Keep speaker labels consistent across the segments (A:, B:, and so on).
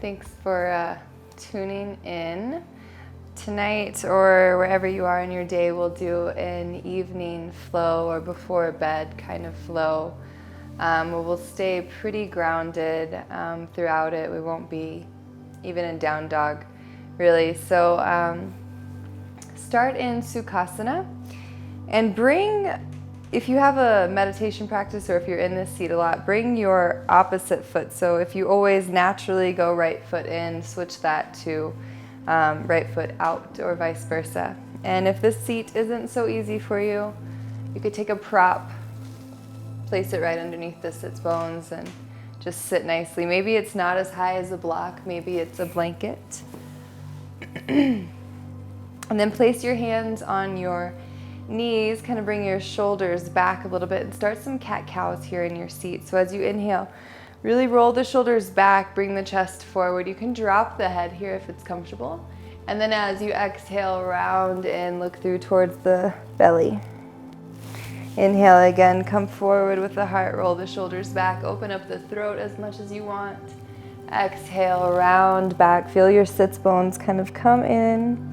A: Thanks for tuning in. Tonight, or wherever you are in your day, we'll do an evening flow or before bed kind of flow. We'll stay pretty grounded throughout it. We won't be even in down dog, really. So start in Sukhasana and bring, if you have a meditation practice or if you're in this seat a lot, bring your opposite foot. So if you always naturally go right foot in, switch that to right foot out or vice versa. And if this seat isn't so easy for you, you could take a prop, place it right underneath the sits bones and just sit nicely. Maybe it's not as high as a block, maybe it's a blanket. And then place your hands on your knees, kind of bring your shoulders back a little bit and start some cat-cows here in your seat. So as you inhale, really roll the shoulders back, bring the chest forward. You can drop the head here if it's comfortable. And then as you exhale, round and look through towards the belly. Inhale again, come forward with the heart, roll the shoulders back, open up the throat as much as you want. Exhale, round back, feel your sits bones kind of come in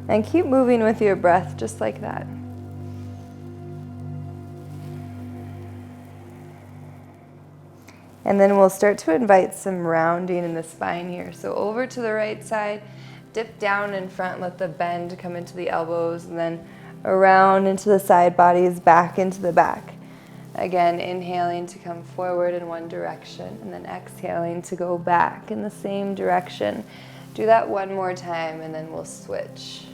A: and keep moving with your breath just like that. And then we'll start to invite some rounding in the spine here. So over to the right side, dip down in front, let the bend come into the elbows, and then around into the side bodies, back into the back. Again, inhaling to come forward in one direction, and then exhaling to go back in the same direction. Do that one more time, and then we'll switch.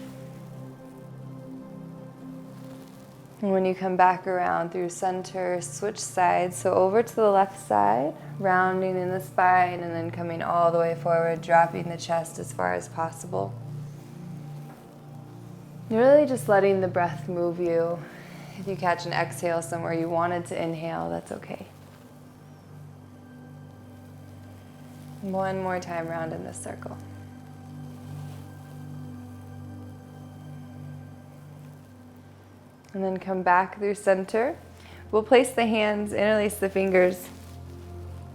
A: And when you come back around through center, switch sides. So over to the left side, rounding in the spine, and then coming all the way forward, dropping the chest as far as possible. You're really just letting the breath move you. If you catch an exhale somewhere you wanted to inhale, that's okay. One more time round in this circle. And then come back through center. We'll place the hands, interlace the fingers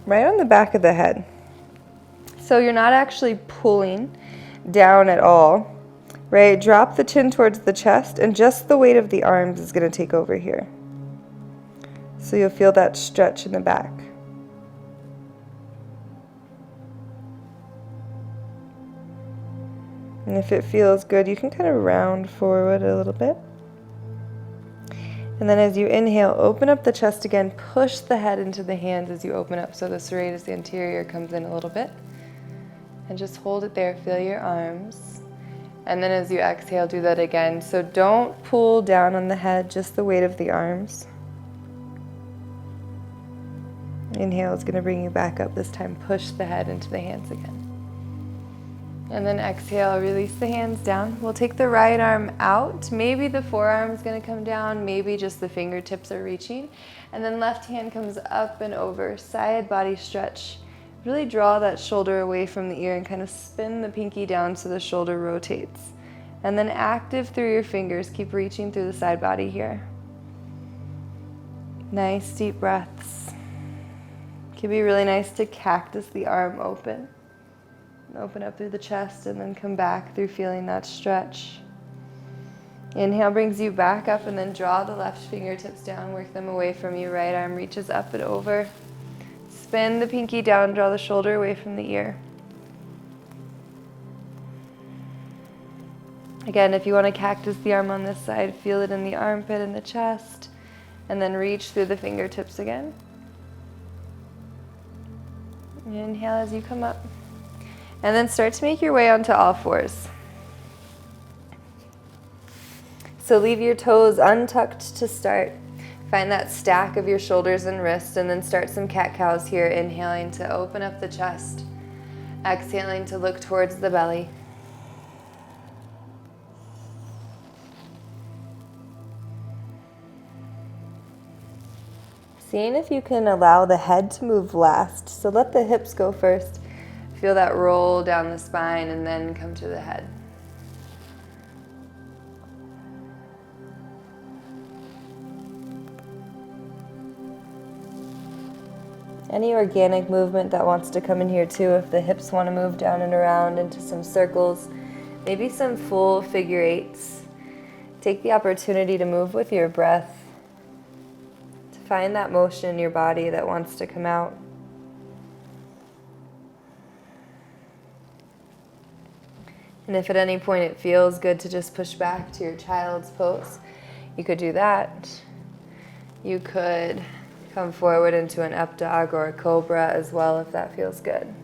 A: right on the back of the head. So you're not actually pulling down at all, right? Drop the chin towards the chest and just the weight of the arms is going to take over here. So you'll feel that stretch in the back. And if it feels good, you can kind of round forward a little bit. And then as you inhale, open up the chest again, push the head into the hands as you open up so the serratus anterior comes in a little bit. And just hold it there, feel your arms. And then as you exhale, do that again. So don't pull down on the head, just the weight of the arms. Inhale is going to bring you back up this time. Push the head into the hands again. And then exhale, release the hands down. We'll take the right arm out. Maybe the forearm's gonna come down, maybe just the fingertips are reaching. And then left hand comes up and over, side body stretch. Really draw that shoulder away from the ear and kind of spin the pinky down so the shoulder rotates. And then active through your fingers, keep reaching through the side body here. Nice deep breaths. Can be really nice to cactus the arm open. Open up through the chest and then come back through feeling that stretch. Inhale brings you back up and then draw the left fingertips down, work them away from you. Right arm reaches up and over. Spin the pinky down, draw the shoulder away from the ear. Again, if you want to cactus the arm on this side, feel it in the armpit and the chest, and then reach through the fingertips again. Inhale as you come up. And then start to make your way onto all fours. So leave your toes untucked to start. Find that stack of your shoulders and wrists, and then start some cat-cows here, inhaling to open up the chest, exhaling to look towards the belly. Seeing if you can allow the head to move last. So let the hips go first. Feel that roll down the spine and then come to the head. Any organic movement that wants to come in here too, if the hips want to move down and around into some circles, maybe some full figure eights. Take the opportunity to move with your breath, to find that motion in your body that wants to come out. And if at any point it feels good to just push back to your child's pose, you could do that. You could come forward into an up dog or a cobra as well if that feels good.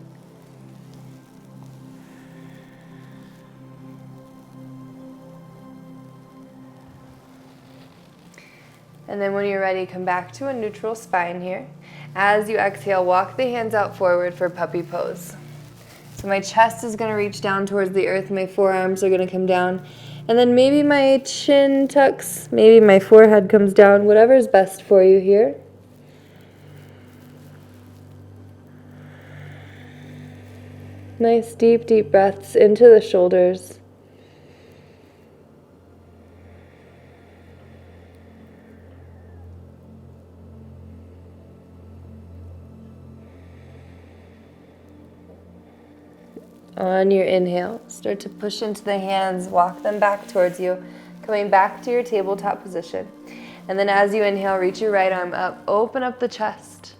A: And then when you're ready, come back to a neutral spine here. As you exhale, walk the hands out forward for puppy pose. So my chest is going to reach down towards the earth, my forearms are going to come down, and then maybe my chin tucks, maybe my forehead comes down, whatever is best for you here. Nice deep, deep breaths into the shoulders. On your inhale, start to push into the hands, walk them back towards you, coming back to your tabletop position. And then as you inhale, reach your right arm up, open up the chest.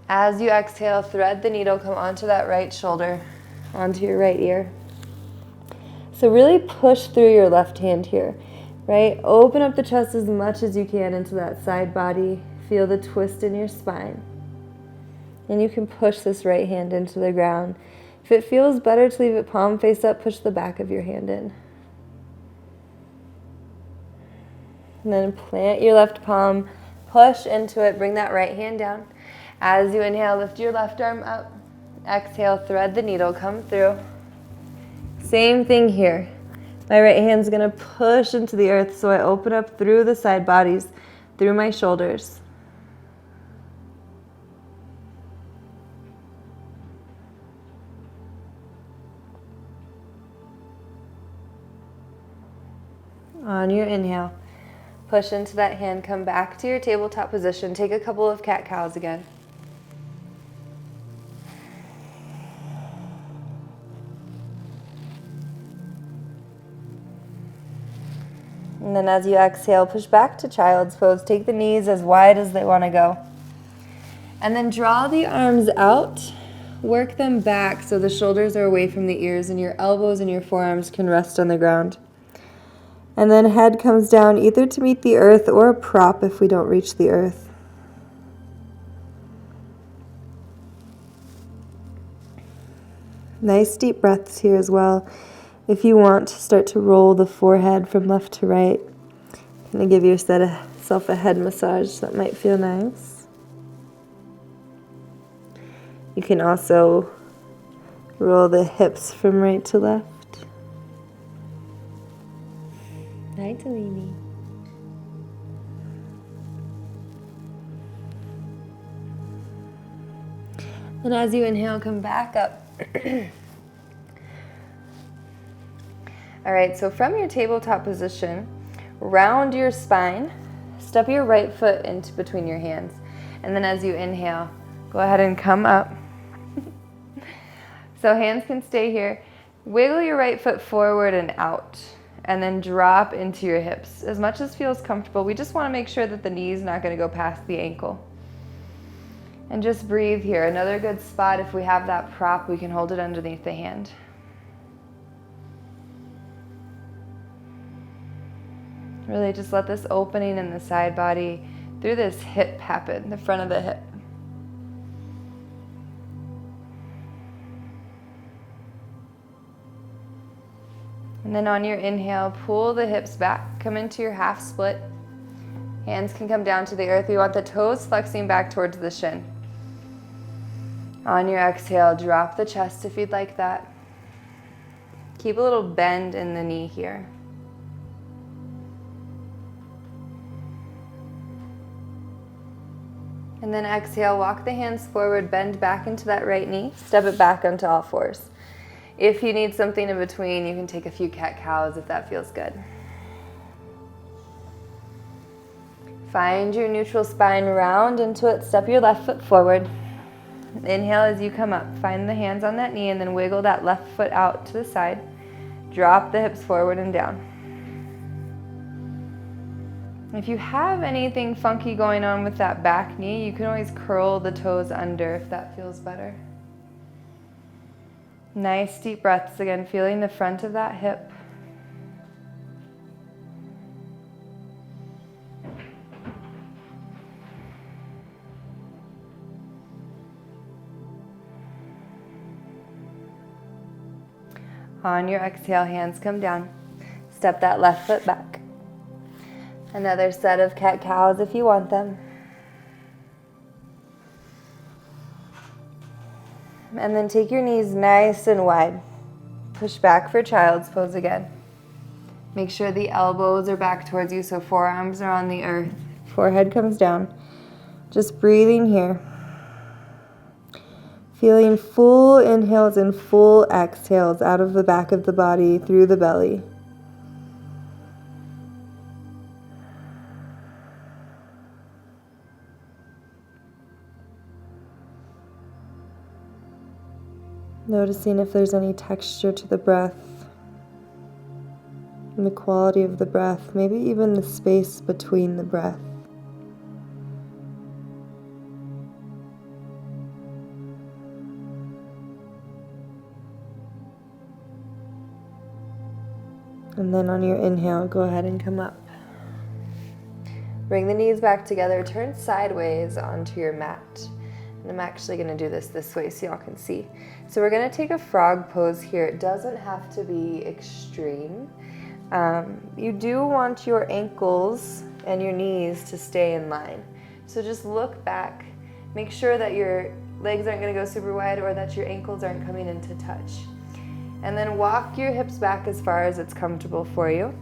A: As you exhale, thread the needle, come onto that right shoulder, onto your right ear. So really push through your left hand here, right? Open up the chest as much as you can into that side body. Feel the twist in your spine. And you can push this right hand into the ground. If it feels better to leave it palm face up, push the back of your hand in. And then plant your left palm, push into it, bring that right hand down. As you inhale, lift your left arm up. Exhale, thread the needle, come through. Same thing here. My right hand's gonna push into the earth, so I open up through the side bodies, through my shoulders. On your inhale, push into that hand, come back to your tabletop position. Take a couple of cat-cows again. And then as you exhale, push back to child's pose. Take the knees as wide as they want to go. And then draw the arms out. Work them back so the shoulders are away from the ears and your elbows and your forearms can rest on the ground. And then head comes down either to meet the earth or a prop if we don't reach the earth. Nice deep breaths here as well. If you want to start to roll the forehead from left to right, kind of give yourself a head massage. That might feel nice. You can also roll the hips from right to left. Hi, Talini. And as you inhale, come back up. All right, so from your tabletop position, round your spine, step your right foot into between your hands. And then as you inhale, go ahead and come up. So hands can stay here. Wiggle your right foot forward and out. And then drop into your hips as much as feels comfortable. We just want to make sure that the knee is not going to go past the ankle. And just breathe here. Another good spot, if we have that prop, we can hold it underneath the hand. Really just let this opening in the side body through this hip happen, the front of the hip. And then on your inhale, pull the hips back, come into your half split. Hands can come down to the earth. We want the toes flexing back towards the shin. On your exhale, drop the chest if you'd like that. Keep a little bend in the knee here. And then exhale, walk the hands forward, bend back into that right knee, step it back onto all fours. If you need something in between, you can take a few cat-cows if that feels good. Find your neutral spine, round into it, step your left foot forward. Inhale as you come up. Find the hands on that knee and then wiggle that left foot out to the side. Drop the hips forward and down. If you have anything funky going on with that back knee, you can always curl the toes under if that feels better. Nice deep breaths again, feeling the front of that hip. On your exhale, hands come down. Step that left foot back. Another set of cat-cows if you want them. And then take your knees nice and wide. Push back for child's pose again. Make sure the elbows are back towards you so forearms are on the earth. Forehead comes down. Just breathing here. Feeling full inhales and full exhales out of the back of the body through the belly. Noticing if there's any texture to the breath and the quality of the breath, maybe even the space between the breath. And then on your inhale, go ahead and come up. Bring the knees back together, turn sideways onto your mat. And I'm actually going to do this way so y'all can see. So we're going to take a frog pose here. It doesn't have to be extreme. You do want your ankles and your knees to stay in line. So just look back. Make sure that your legs aren't going to go super wide or that your ankles aren't coming into touch. And then walk your hips back as far as it's comfortable for you.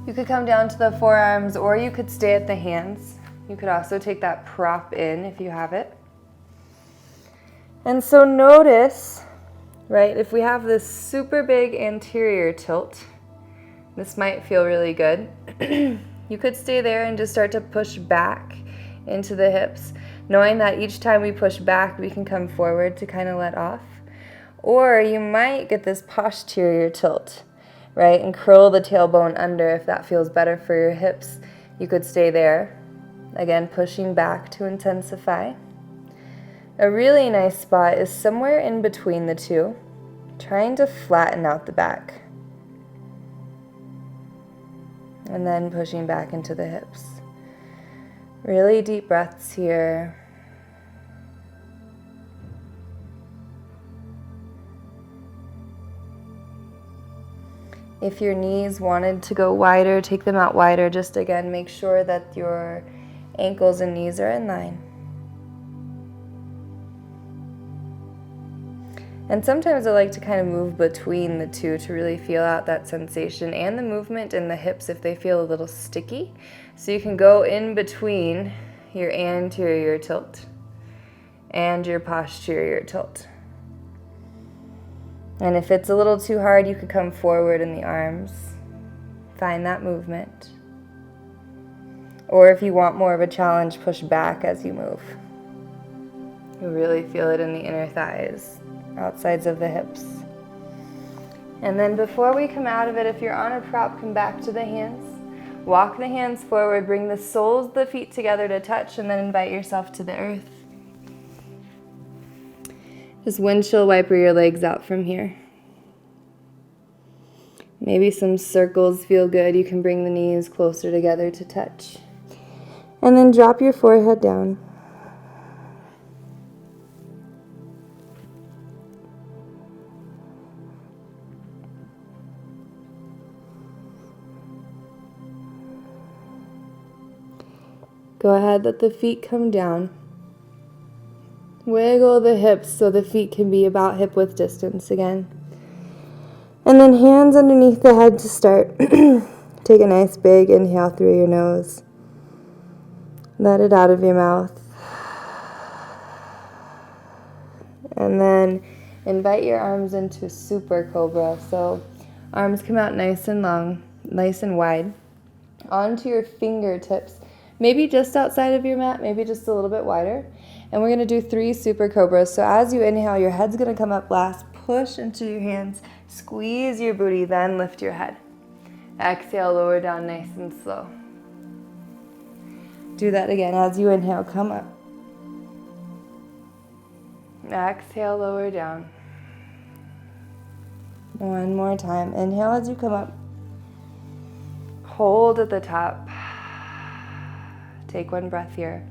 A: You could come down to the forearms or you could stay at the hands. You could also take that prop in if you have it. And so notice, right, if we have this super big anterior tilt, this might feel really good. You could stay there and just start to push back into the hips, knowing that each time we push back, we can come forward to kind of let off. Or you might get this posterior tilt, right, and curl the tailbone under if that feels better for your hips. You could stay there, again, pushing back to intensify. A really nice spot is somewhere in between the two, trying to flatten out the back. And then pushing back into the hips. Really deep breaths here. If your knees wanted to go wider, take them out wider. Just again, make sure that your ankles and knees are in line. And sometimes I like to kind of move between the two to really feel out that sensation and the movement in the hips if they feel a little sticky. So you can go in between your anterior tilt and your posterior tilt. And if it's a little too hard, you could come forward in the arms. Find that movement. Or if you want more of a challenge, push back as you move. You really feel it in the inner thighs, outsides of the hips. And then before we come out of it, if you're on a prop, come back to the hands. Walk the hands forward, bring the soles of the feet together to touch, and then invite yourself to the earth. Just windshield wiper your legs out from here. Maybe some circles feel good. You can bring the knees closer together to touch. And then drop your forehead down. Go ahead, let the feet come down. Wiggle the hips so the feet can be about hip width distance again. And then hands underneath the head to start. Take a nice big inhale through your nose. Let it out of your mouth. And then invite your arms into super cobra. So arms come out nice and long, nice and wide. Onto your fingertips. Maybe just outside of your mat, maybe just a little bit wider. And we're gonna do 3 super cobras. So as you inhale, your head's gonna come up last. Push into your hands, squeeze your booty, then lift your head. Exhale, lower down nice and slow. Do that again. As you inhale, come up. Exhale, lower down. One more time. Inhale as you come up. Hold at the top. Take one breath here.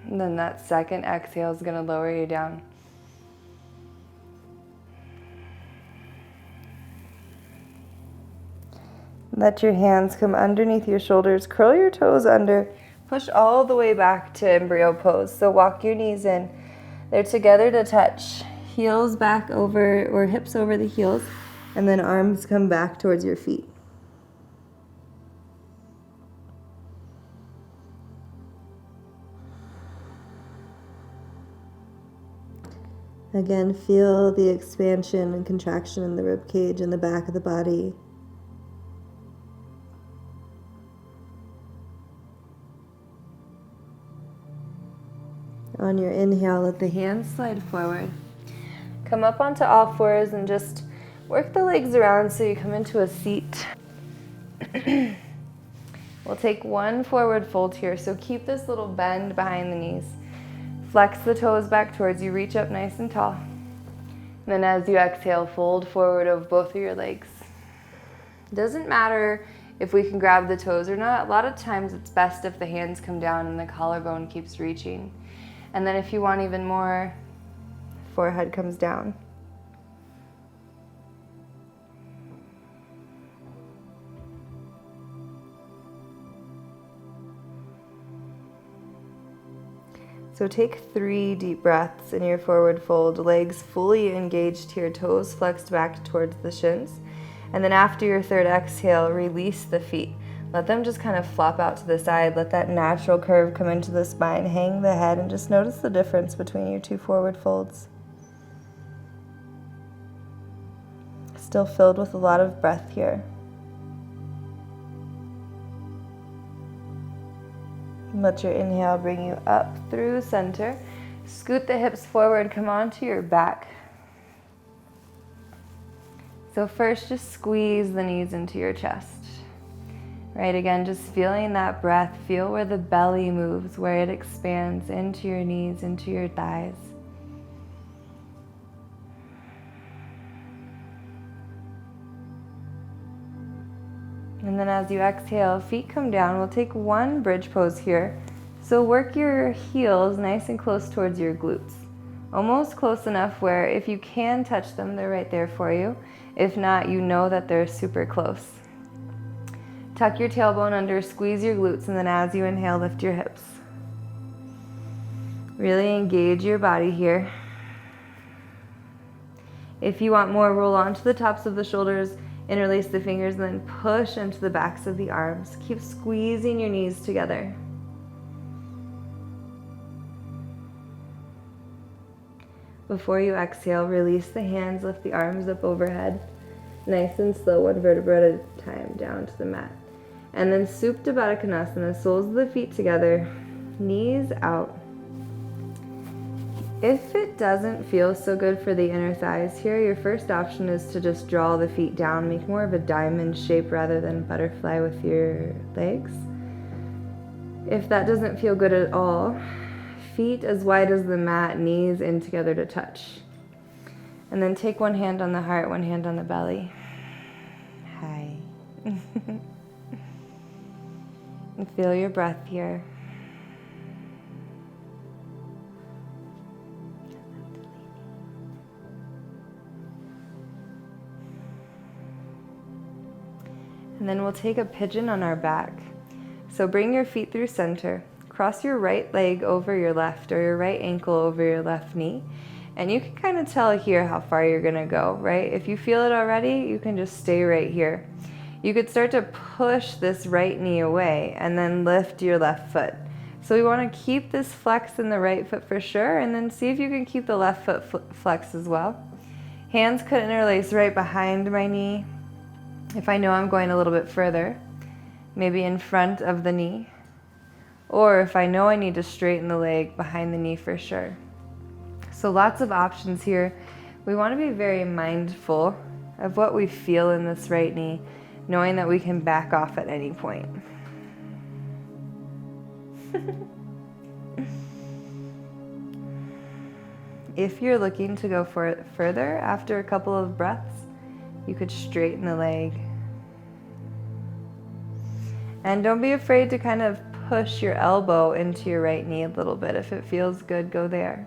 A: And then that second exhale is going to lower you down. Let your hands come underneath your shoulders. Curl your toes under. Push all the way back to embryo pose. So walk your knees in. They're together to touch. Heels back over, or hips over the heels. And then arms come back towards your feet. Again, feel the expansion and contraction in the rib cage and the back of the body. On your inhale, let the hands slide forward. Come up onto all fours and just work the legs around so you come into a seat. We'll take one forward fold here, so keep this little bend behind the knees. Flex the toes back towards you, reach up nice and tall. And then as you exhale, fold forward of both of your legs. It doesn't matter if we can grab the toes or not. A lot of times it's best if the hands come down and the collarbone keeps reaching. And then if you want even more, forehead comes down. So take 3 deep breaths in your forward fold, legs fully engaged here, toes flexed back towards the shins. And then after your third exhale, release the feet. Let them just kind of flop out to the side. Let that natural curve come into the spine. Hang the head and just notice the difference between your 2 forward folds. Still filled with a lot of breath here. Let your inhale bring you up through center. Scoot the hips forward, come onto your back. So first, just squeeze the knees into your chest. Right, again, just feeling that breath. Feel where the belly moves, where it expands into your knees, into your thighs. And then as you exhale, feet come down. We'll take one bridge pose here. So work your heels nice and close towards your glutes. Almost close enough where if you can touch them, they're right there for you. If not, you know that they're super close. Tuck your tailbone under, squeeze your glutes, and then as you inhale, lift your hips. Really engage your body here. If you want more, roll onto the tops of the shoulders, interlace the fingers, and then push into the backs of the arms. Keep squeezing your knees together. Before you exhale, release the hands, lift the arms up overhead. Nice and slow, one vertebra at a time, down to the mat. And then Supta Baddha Konasana, soles of the feet together, knees out. If it doesn't feel so good for the inner thighs here, your first option is to just draw the feet down, make more of a diamond shape rather than butterfly with your legs. If that doesn't feel good at all, feet as wide as the mat, knees in together to touch. And then take one hand on the heart, one hand on the belly. Hi. And feel your breath here. And then we'll take a pigeon on our back. So bring your feet through center. Cross your right leg over your left, or your right ankle over your left knee. And you can kind of tell here how far you're gonna go, right? If you feel it already, you can just stay right here. You could start to push this right knee away and then lift your left foot. So we wanna keep this flex in the right foot for sure, and then see if you can keep the left foot flex as well. Hands could interlace right behind my knee. If I know I'm going a little bit further, maybe in front of the knee. or if I know I need to straighten the leg, behind the knee for sure. So lots of options here. We want to be very mindful of what we feel in this right knee, knowing that we can back off at any point. If you're looking to go further after a couple of breaths, you could straighten the leg. And don't be afraid to kind of push your elbow into your right knee a little bit. If it feels good, go there.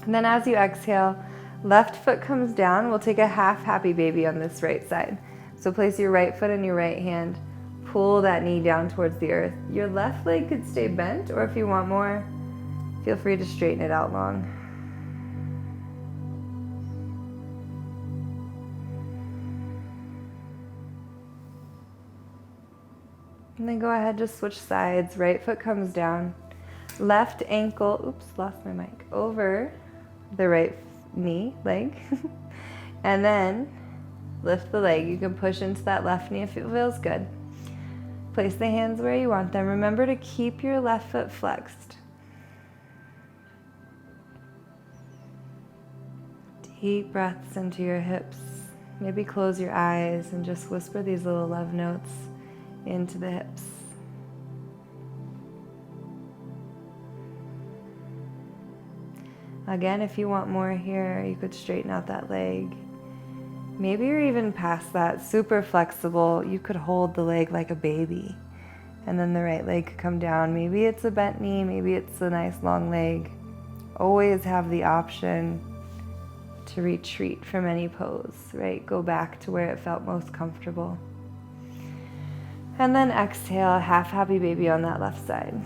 A: And then as you exhale, left foot comes down. We'll take a half happy baby on this right side. So place your right foot in your right hand. Pull that knee down towards the earth. Your left leg could stay bent, or if you want more, feel free to straighten it out long. And then go ahead, just switch sides. Right foot comes down. Left ankle, oops, lost my mic, over the right knee, leg. And then lift the leg. You can push into that left knee if it feels good. Place the hands where you want them. Remember to keep your left foot flexed. Deep breaths into your hips. Maybe close your eyes and just whisper these little love notes into the hips. Again, if you want more here, you could straighten out that leg. Maybe you're even past that, super flexible. You could hold the leg like a baby, and then the right leg could come down. Maybe it's a bent knee, maybe it's a nice long leg. Always have the option to retreat from any pose, right? Go back to where it felt most comfortable. And then exhale, half happy baby on that left side.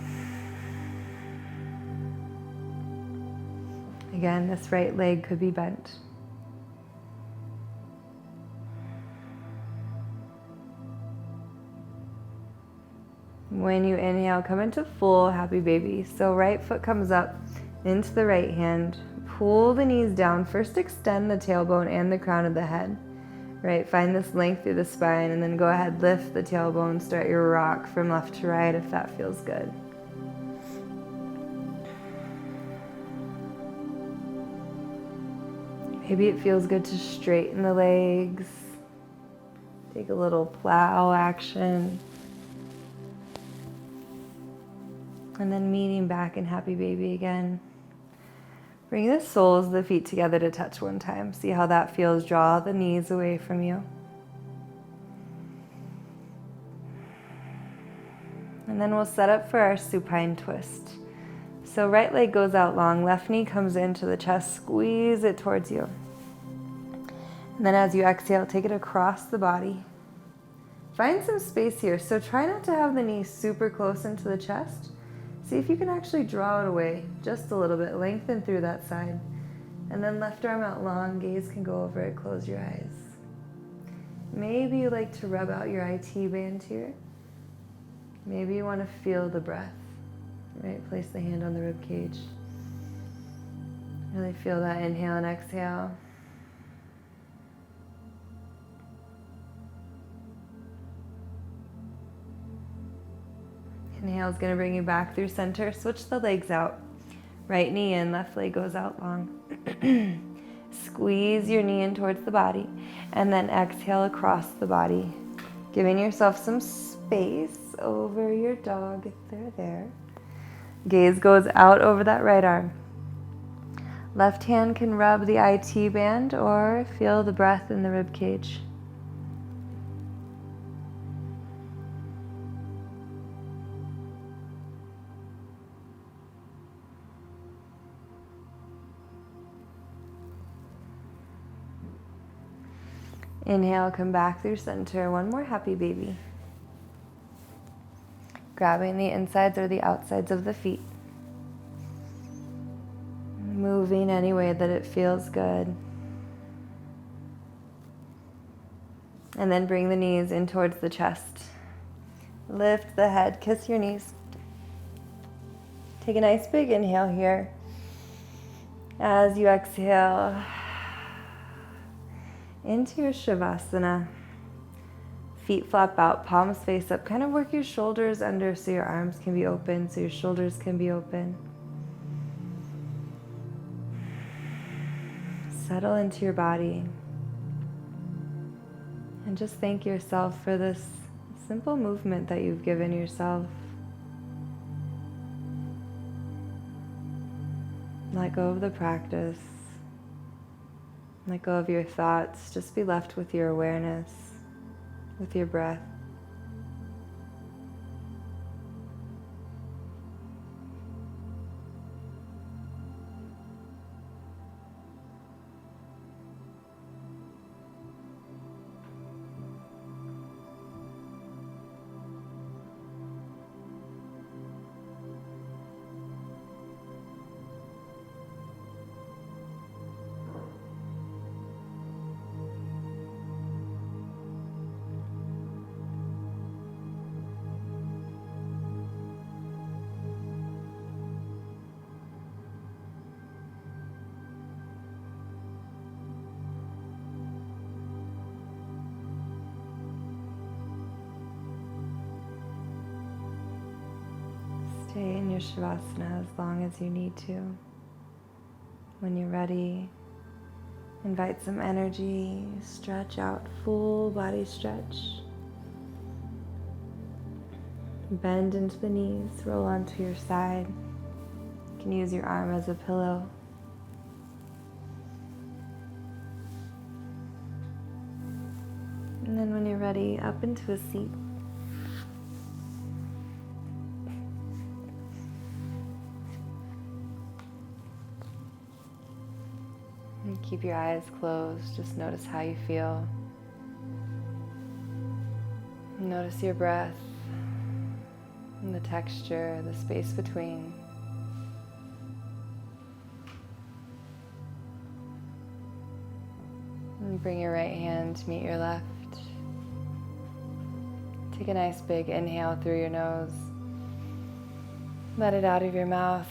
A: Again, this right leg could be bent. When you inhale, come into full happy baby. So right foot comes up into the right hand. Pull the knees down. First extend the tailbone and the crown of the head. Right, find this length through the spine, and then go ahead, lift the tailbone, start your rock from left to right if that feels good. Maybe it feels good to straighten the legs. Take a little plow action. And then meeting back in happy baby again. Bring the soles of the feet together to touch one time. See how that feels. Draw the knees away from you. And then we'll set up for our supine twist. So right leg goes out long, left knee comes into the chest, squeeze it towards you. And then as you exhale, take it across the body. Find some space here. So try not to have the knee super close into the chest. See if you can actually draw it away just a little bit, lengthen through that side. And then left arm out long, gaze can go over it, close your eyes. Maybe you like to rub out your IT band here. Maybe you want to feel the breath. Right, place the hand on the rib cage. Really feel that inhale and exhale. Inhale is going to bring you back through center. Switch the legs out. Right knee in, left leg goes out long. Squeeze your knee in towards the body, and then exhale across the body, giving yourself some space over your dog if they're there. Gaze goes out over that right arm. Left hand can rub the IT band or feel the breath in the rib cage. Inhale, come back through center. One more happy baby. Grabbing the insides or the outsides of the feet. Moving any way that it feels good. And then bring the knees in towards the chest. Lift the head, kiss your knees. Take a nice big inhale here. As you exhale into your Shavasana. Feet flap out, palms face up. Kind of work your shoulders under so your arms can be open, so your shoulders can be open. Settle into your body. And just thank yourself for this simple movement that you've given yourself. Let go of the practice. Let go of your thoughts. Just be left with your awareness, with your breath. Stay in your Shavasana as long as you need to. When you're ready, invite some energy, stretch out, full body stretch. Bend into the knees, roll onto your side. You can use your arm as a pillow. And then when you're ready, up into a seat. And keep your eyes closed. Just notice how you feel. Notice your breath and the texture, the space between. And bring your right hand to meet your left. Take a nice big inhale through your nose. Let it out of your mouth.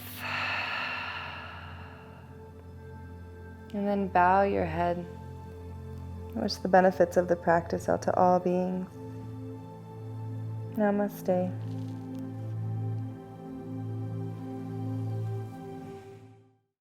A: And then bow your head. Wish the benefits of the practice out to all beings. Namaste.